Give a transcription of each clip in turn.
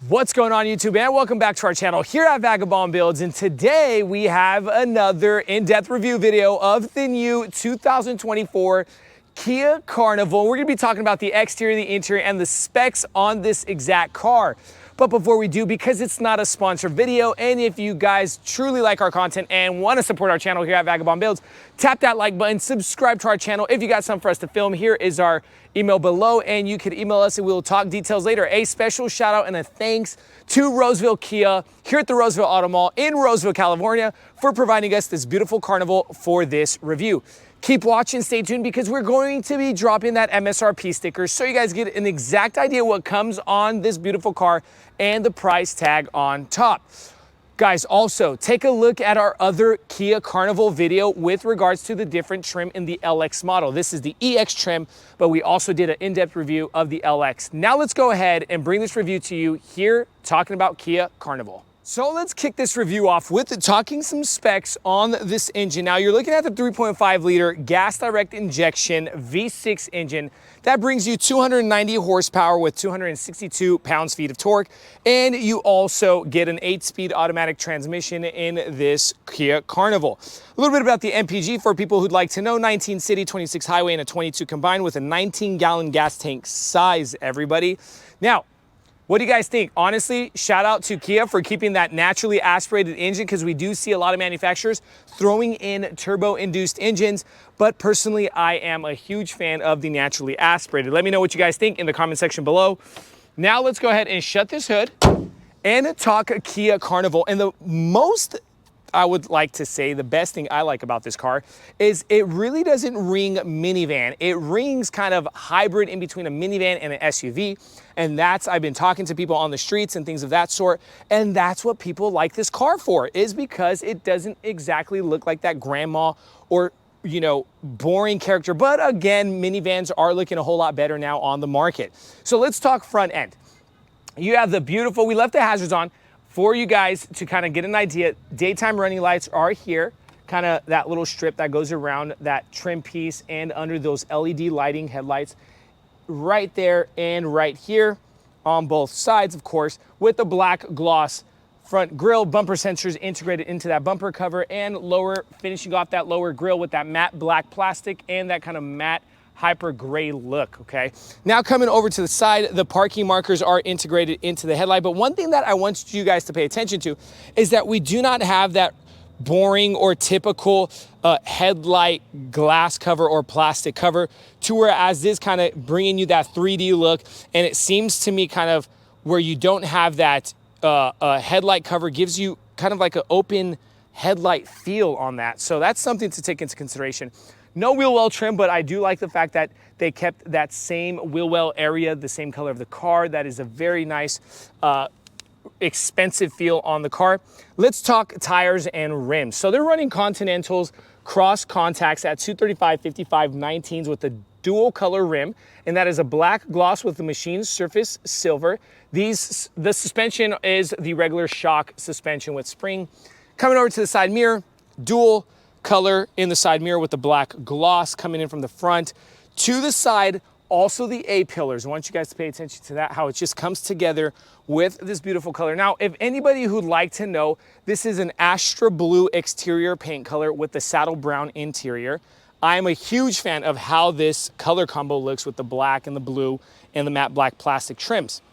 What's going on YouTube, and welcome back to our channel here at Vagabond Builds. And today we have another in-depth review video of the new 2024 Kia Carnival. We're gonna be talking about the exterior, the interior, and the specs on this exact car. But before we do, because it's not a sponsored video, and if you guys truly like our content and want to support our channel here at Vagabond Builds, tap that like button, subscribe to our channel. If you got something for us to film, here is our email below, and you can email us and we'll talk details later. A special shout out and a thanks to Roseville Kia here at the Roseville Auto Mall in Roseville, California, for providing us this beautiful Carnival for this review. Keep watching, stay tuned, because we're going to be dropping that MSRP sticker so you guys get an exact idea what comes on this beautiful car and the price tag on top. Guys, also take a look at our other Kia Carnival video with regards to the different trim in the LX model. This is the EX trim, but we also did an in-depth review of the LX. Now let's go ahead and bring this review to you here talking about Kia Carnival. So let's kick this review off with talking some specs on this engine. Now you're looking at the 3.5 liter gas direct injection V6 engine. That brings you 290 horsepower with 262 pounds-feet of torque. And you also get an 8-speed automatic transmission in this Kia Carnival. A little bit about the MPG for people who'd like to know: 19 city, 26 highway, and a 22 combined with a 19-gallon gas tank size, everybody. Now, what do you guys think? Honestly, shout out to Kia for keeping that naturally aspirated engine, because we do see a lot of manufacturers throwing in turbo-induced engines, but personally, I am a huge fan of the naturally aspirated. Let me know what you guys think in the comment section below. Now let's go ahead and shut this hood and talk Kia Carnival. And the most, I would like to say, the best thing I like about this car is it really doesn't ring minivan. It rings kind of hybrid in between a minivan and an SUV. And that's, I've been talking to people on the streets and things of that sort, and that's what people like this car for, is because it doesn't exactly look like that grandma or, you know, boring character. But again, minivans are looking a whole lot better now on the market. So let's talk front end. You have the beautiful, we left the hazards on for you guys to kind of get an idea. Daytime running lights are here, kind of that little strip that goes around that trim piece and under those LED lighting headlights right there and right here on both sides, of course, with the black gloss front grille, bumper sensors integrated into that bumper cover, and lower, finishing off that lower grille with that matte black plastic and that kind of matte hyper gray look. Okay, now coming over to the side, the parking markers are integrated into the headlight. But one thing that I want you guys to pay attention to is that we do not have that boring or typical headlight glass cover or plastic cover, to whereas this kind of bringing you that 3D look. And it seems to me kind of where you don't have that headlight cover gives you kind of like an open headlight feel on that. So that's something to take into consideration. No wheel well trim, but I do like the fact that they kept that same wheel well area, the same color of the car. That is a very nice expensive feel on the car. Let's talk tires and rims. So they're running Continentals cross contacts at 235/55 19s with a dual color rim, and that is a black gloss with the machined surface silver. The suspension is the regular shock suspension with spring. Coming over to the side mirror, dual color in the side mirror with the black gloss coming in from the front. To the side, also the A-pillars. I want you guys to pay attention to that, how it just comes together with this beautiful color. Now, if anybody who'd like to know, this is an Astra Blue exterior paint color with the saddle brown interior. I'm a huge fan of how this color combo looks with the black and the blue and the matte black plastic trims.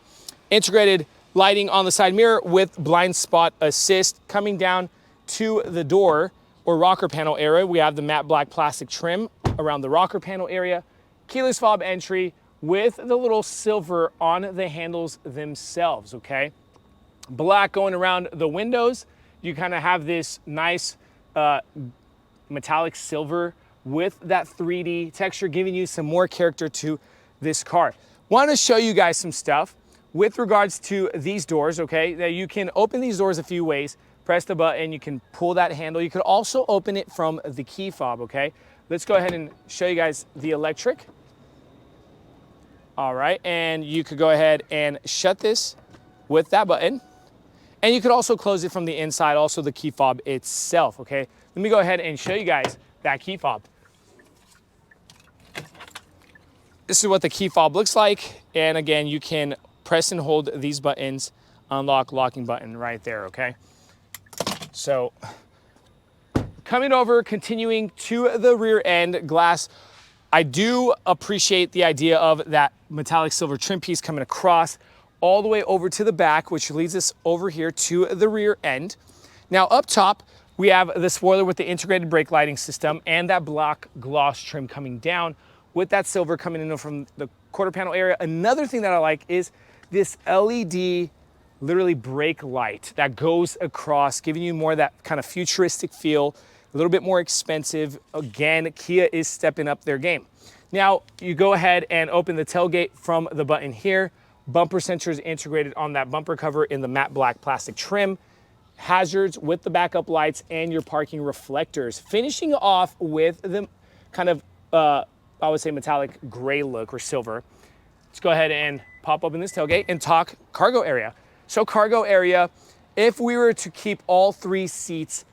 Integrated lighting on the side mirror with blind spot assist. Coming down to the door or rocker panel area, we have the matte black plastic trim around the rocker panel area. Keyless fob entry with the little silver on the handles themselves, okay? Black going around the windows. You kind of have this nice metallic silver with that 3D texture, giving you some more character to this car. Want to show you guys some stuff with regards to these doors, okay? That you can open these doors a few ways. Press the button, you can pull that handle. You could also open it from the key fob, okay? Let's go ahead and show you guys the electric. All right, and you could go ahead and shut this with that button. And you could also close it from the inside, also the key fob itself, okay? Let me go ahead and show you guys that key fob. This is what the key fob looks like. And again, you can press and hold these buttons unlock locking button right there, okay? So coming over, continuing to the rear end glass, I do appreciate the idea of that metallic silver trim piece coming across all the way over to the back, which leads us over here to the rear end. Now up top, we have the spoiler with the integrated brake lighting system and that black gloss trim coming down with that silver coming in from the quarter panel area. Another thing that I like is this LED literally brake light that goes across, giving you more of that kind of futuristic feel, a little bit more expensive. Again, Kia is stepping up their game. Now, you go ahead and open the tailgate from the button here. Bumper sensors integrated on that bumper cover in the matte black plastic trim. Hazards with the backup lights and your parking reflectors. Finishing off with the kind of, I would say metallic gray look or silver. Let's go ahead and pop open this tailgate and talk cargo area. So cargo area, if we were to keep all 3 seats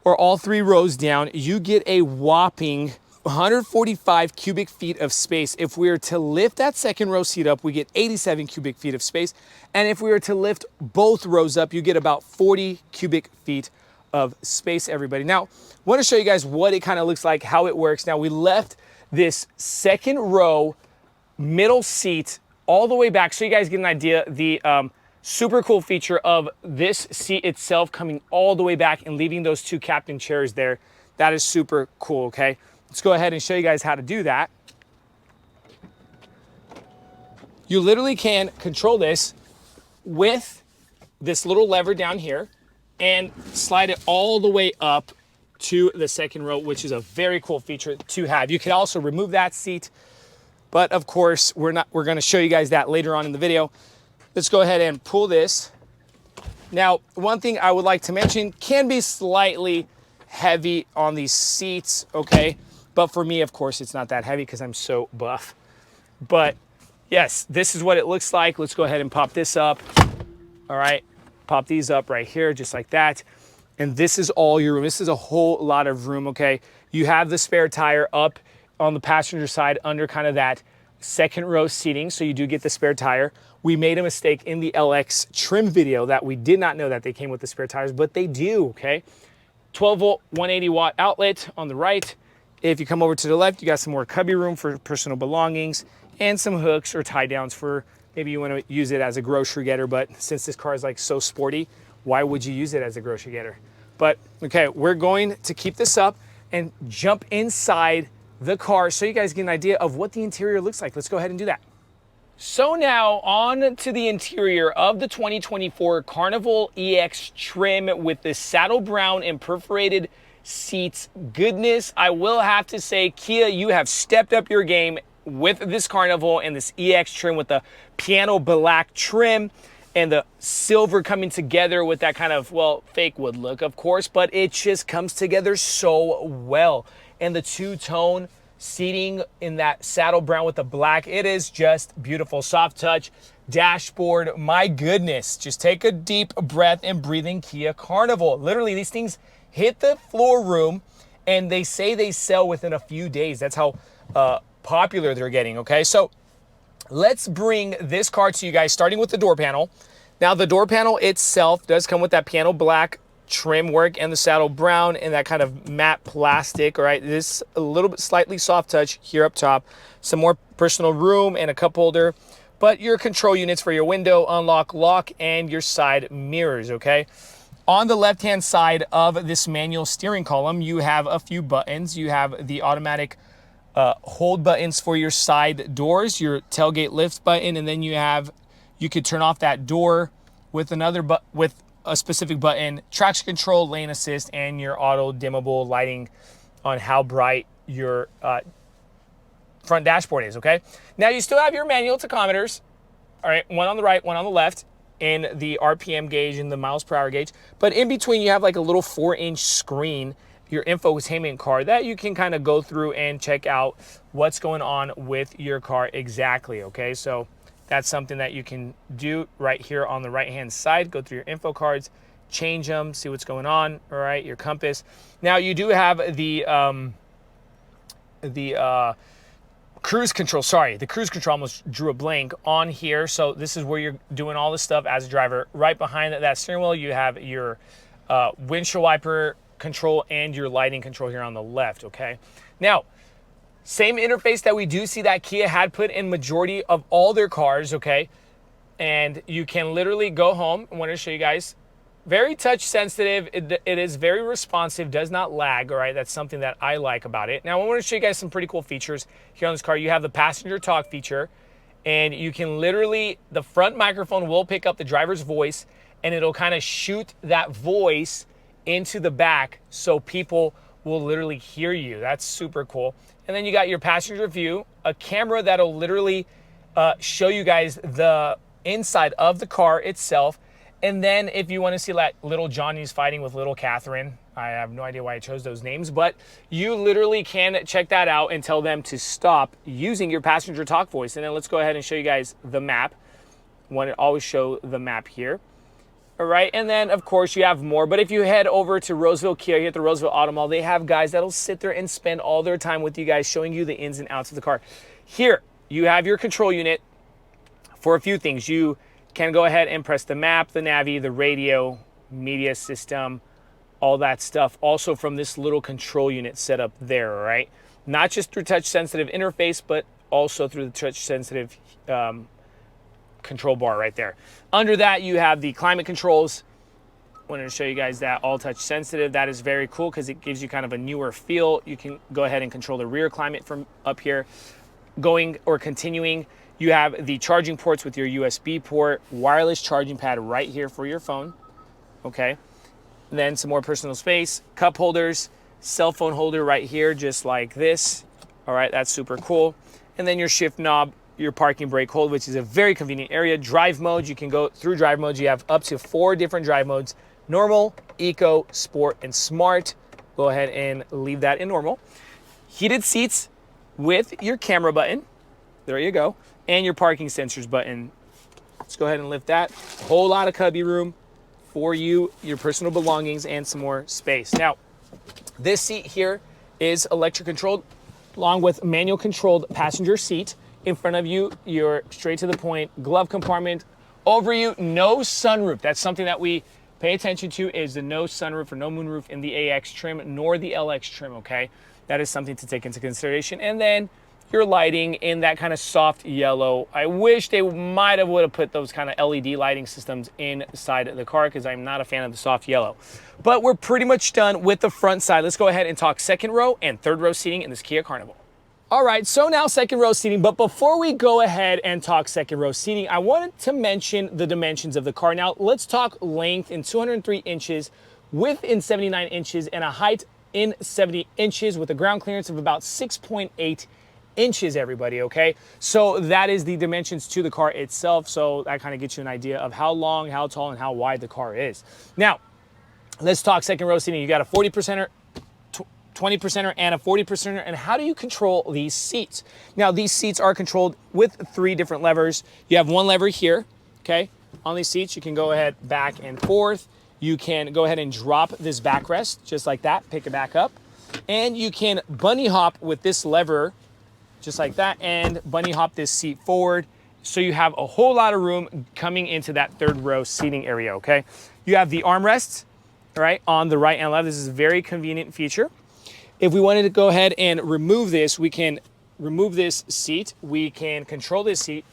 or all 3 rows down, you get a whopping 145 cubic feet of space. If we were to lift that second row seat up, we get 87 cubic feet of space. And if we were to lift both rows up, you get about 40 cubic feet of space, everybody. Now, I want to show you guys what it kind of looks like, how it works. Now, we left this second row middle seat all the way back so you guys get an idea. The super cool feature of this seat itself coming all the way back and leaving those 2 captain chairs there. That is super cool, okay? Let's go ahead and show you guys how to do that. You literally can control this with this little lever down here and slide it all the way up to the second row, which is a very cool feature to have. You can also remove that seat, but of course, we're going to show you guys that later on in the video. Let's go ahead and pull this. Now, one thing I would like to mention, can be slightly heavy on these seats, okay? But for me, of course, it's not that heavy because I'm so buff. But yes, this is what it looks like. Let's go ahead and pop this up. All right, pop these up right here, just like that. And this is all your room. This is a whole lot of room, okay? You have the spare tire up on the passenger side under kind of that second row seating, so you do get the spare tire. We made a mistake in the LX trim video that we did not know that they came with the spare tires, but they do, okay? 12 volt, 180 watt outlet on the right. If you come over to the left, you got some more cubby room for personal belongings and some hooks or tie downs for maybe you want to use it as a grocery getter, but since this car is like so sporty, why would you use it as a grocery getter? But okay, we're going to keep this up and jump inside the car so you guys get an idea of what the interior looks like. Let's go ahead and do that. So now on to the interior of the 2024 Carnival EX trim with the saddle brown and perforated seats. Goodness, I will have to say, Kia, you have stepped up your game with this Carnival and this EX trim with the piano black trim and the silver coming together with that kind of, well, fake wood look, of course, but it just comes together so well. And the two-tone seating in that saddle brown with the black, it is just beautiful. Soft touch dashboard, my goodness. Just take a deep breath and breathe in Kia Carnival. Literally, these things hit the floor room and they say they sell within a few days. That's how popular they're getting, okay? So let's bring this car to you guys, starting with the door panel. Now, the door panel itself does come with that piano black trim work and the saddle brown and that kind of matte plastic, all right? This a little bit slightly soft touch here up top, some more personal room and a cup holder, but your control units for your window, unlock, lock, and your side mirrors, okay? On the left-hand side of this manual steering column, you have a few buttons. You have the automatic hold buttons for your side doors, your tailgate lift button, and then you could turn off that door with with a specific button, traction control, lane assist, and your auto dimmable lighting on how bright your front dashboard is, okay? Now, you still have your manual tachometers, all right, one on the right, one on the left, and the RPM gauge and the miles per hour gauge. But in between, you have like a little 4-inch screen, your infotainment card, that you can kind of go through and check out what's going on with your car exactly, okay? So that's something that you can do right here on the right-hand side. Go through your info cards, change them, see what's going on, all right, your compass. Now, you do have the cruise control, sorry, the cruise control, almost drew a blank on here. So this is where you're doing all this stuff as a driver. Right behind that steering wheel, you have your windshield wiper control and your lighting control here on the left, okay? Now, same interface that we do see that Kia had put in majority of all their cars, okay? And you can literally go home. I want to show you guys. Very touch sensitive. It is very responsive, does not lag, all right? That's something that I like about it. Now, I want to show you guys some pretty cool features here on this car. You have the passenger talk feature, and you can literally, the front microphone will pick up the driver's voice, and it'll kind of shoot that voice into the back so people will literally hear you. That's super cool. And then you got your passenger view, a camera that'll literally show you guys the inside of the car itself. And then if you want to see like little Johnny's fighting with little Catherine, I have no idea why I chose those names, but you literally can check that out and tell them to stop using your passenger talk voice. And then let's go ahead and show you guys the map. I want to always show the map here. All right, and then of course you have more, but if you head over to Roseville Kia here at the Roseville Auto Mall, they have guys that'll sit there and spend all their time with you guys showing you the ins and outs of the car. Here, you have your control unit for a few things. You can go ahead and press the map, the Navi, the radio, media system, all that stuff. Also from this little control unit set up there, all right? Not just through touch-sensitive interface, but also through the touch-sensitive control bar right there. Under that, you have the climate controls. Wanted to show you guys that all touch-sensitive. That is very cool because it gives you kind of a newer feel. You can go ahead and control the rear climate from up here. Going or continuing, you have the charging ports with your USB port, wireless charging pad right here for your phone, okay? Then some more personal space, cup holders, cell phone holder right here, just like this. All right, that's super cool. And then your shift knob, your parking brake hold, which is a very convenient area. Drive mode, you can go through drive modes. You have up to 4 different drive modes: normal, eco, sport, and smart. Go ahead and leave that in normal. Heated seats with your camera button. There you go. And your parking sensors button. Let's go ahead and lift that. A whole lot of cubby room for you, your personal belongings, and some more space. Now, this seat here is electric controlled, along with manual controlled passenger seat. In front of you, you're straight to the point, glove compartment. Over you, no sunroof. That's something that we pay attention to, is the no sunroof or no moonroof in the AX trim nor the LX trim, okay? That is something to take into consideration. And then your lighting in that kind of soft yellow. I wish they would have put those kind of LED lighting systems inside the car because I'm not a fan of the soft yellow. But we're pretty much done with the front side. Let's go ahead and talk second row and third row seating in this Kia Carnival. All right, so now second row seating, but before we go ahead and talk second row seating, I wanted to mention the dimensions of the car. Now, let's talk length in 203 inches, width in 79 inches, and a height in 70 inches with a ground clearance of about 6.8 inches, everybody, okay? So that is the dimensions to the car itself, so that kind of gets you an idea of how long, how tall, and how wide the car is. Now, let's talk second row seating. You got a 40%er, 20%er, and a 40%er, and how do you control these seats? Now, these seats are controlled with 3 different levers. You have one lever here, okay? On these seats, you can go ahead back and forth. You can go ahead and drop this backrest just like that, pick it back up, and you can bunny hop with this lever just like that and bunny hop this seat forward. So you have a whole lot of room coming into that third row seating area, okay? You have the armrests, right, on the right and left. This is a very convenient feature. If we wanted to go ahead and remove this, we can remove this seat. We can control this seat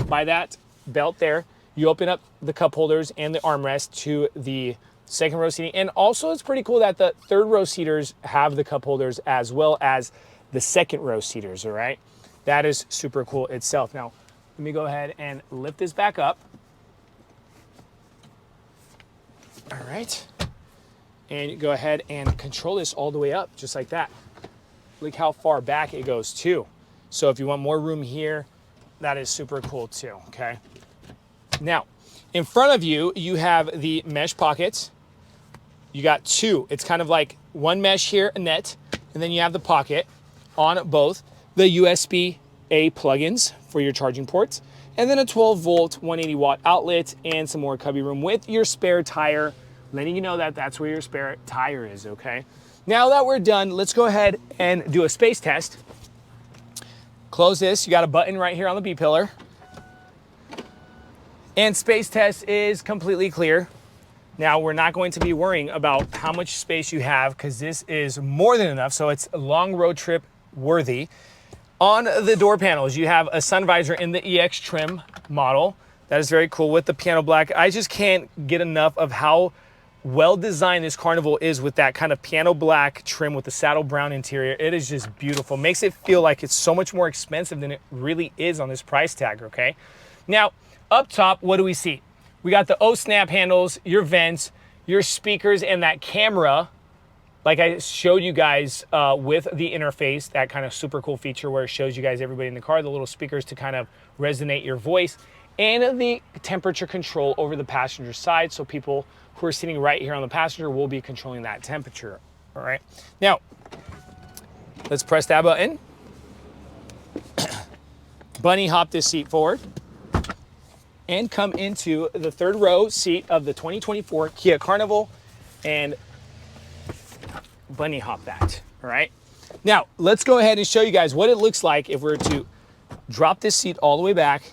by that belt there. You open up the cup holders and the armrest to the second row seating. And also it's pretty cool that the third row seaters have the cup holders as well as the second row seaters, all right? That is super cool itself. Now, let me go ahead and lift this back up. All right. And you go ahead and control this all the way up, just like that. Look how far back it goes too. So if you want more room here, that is super cool too, okay? Now, in front of you, you have the mesh pockets. You got 2. It's kind of like one mesh here, a net, and then you have the pocket on both. The USB-A plugins for your charging ports, and then a 12-volt, 180-watt outlet, and some more cubby room with your spare tire, letting you know that that's where your spare tire is, okay? Now that we're done, let's go ahead and do a space test. close this. You got a button right here on the B pillar. And space test is completely clear. Now, we're not going to be worrying about how much space you have because this is more than enough, so it's a long road trip worthy. On the door panels, you have a sun visor in the EX trim model. That is very cool with the piano black. I just can't get enough of how well designed this Carnival is with that kind of piano black trim with the saddle brown interior. It is just beautiful. Makes it feel like it's so much more expensive than it really is on this price tag, okay? Now, up top, what do we see? We got the O-snap handles, your vents, your speakers, and that camera, like I showed you guys with the interface, that kind of super cool feature where it shows you guys everybody in the car, the little speakers to kind of resonate your voice, and the temperature control over the passenger side, so people who are sitting right here on the passenger will be controlling that temperature, all right? Now, let's press that button. Bunny hop this seat forward and come into the third row seat of the 2024 Kia Carnival and bunny hop that, all right? Now, let's go ahead and show you guys what it looks like if we were to drop this seat all the way back.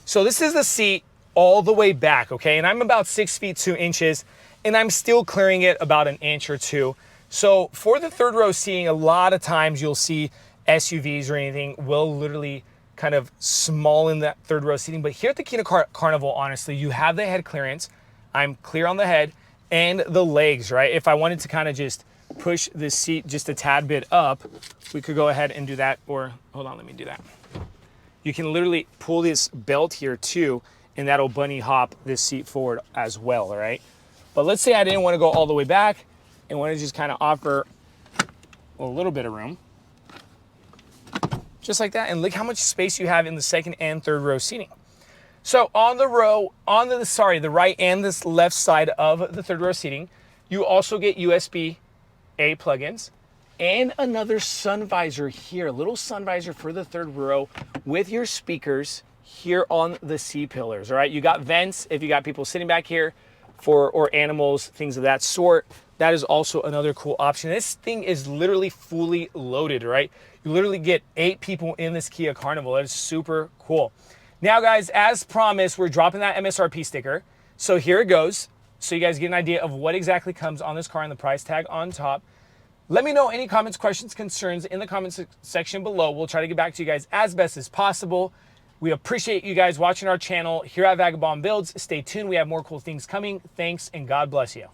So this is the seat all the way back, okay? And I'm about 6 feet 2 inches, and I'm still clearing it about an inch or two. So for the third row seating, a lot of times you'll see SUVs or anything will literally kind of small in that third row seating. But here at the Kia Carnival, honestly, you have the head clearance. I'm clear on the head and the legs, right? If I wanted to kind of just push this seat just a tad bit up, we could go ahead and do that. Or hold on, let me do that. You can literally pull this belt here too, and that'll bunny hop this seat forward as well, all right? But let's say I didn't want to go all the way back and want to just kind of offer a little bit of room. Just like that, and look how much space you have in the second and third row seating. So on the right and this left side of the third row seating, you also get USB-A plugins and another sun visor here, a little sun visor for the third row with your speakers here on the C pillars, all right? You got vents if you got people sitting back here or animals, things of that sort. That is also another cool option. This thing is literally fully loaded, right? You literally get 8 people in this Kia Carnival. That is super cool. Now, guys, as promised, we're dropping that MSRP sticker. So here it goes. So you guys get an idea of what exactly comes on this car and the price tag on top. Let me know any comments, questions, concerns in the comments section below. We'll try to get back to you guys as best as possible. We appreciate you guys watching our channel here at Vagabond Builds. Stay tuned. We have more cool things coming. Thanks, and God bless you.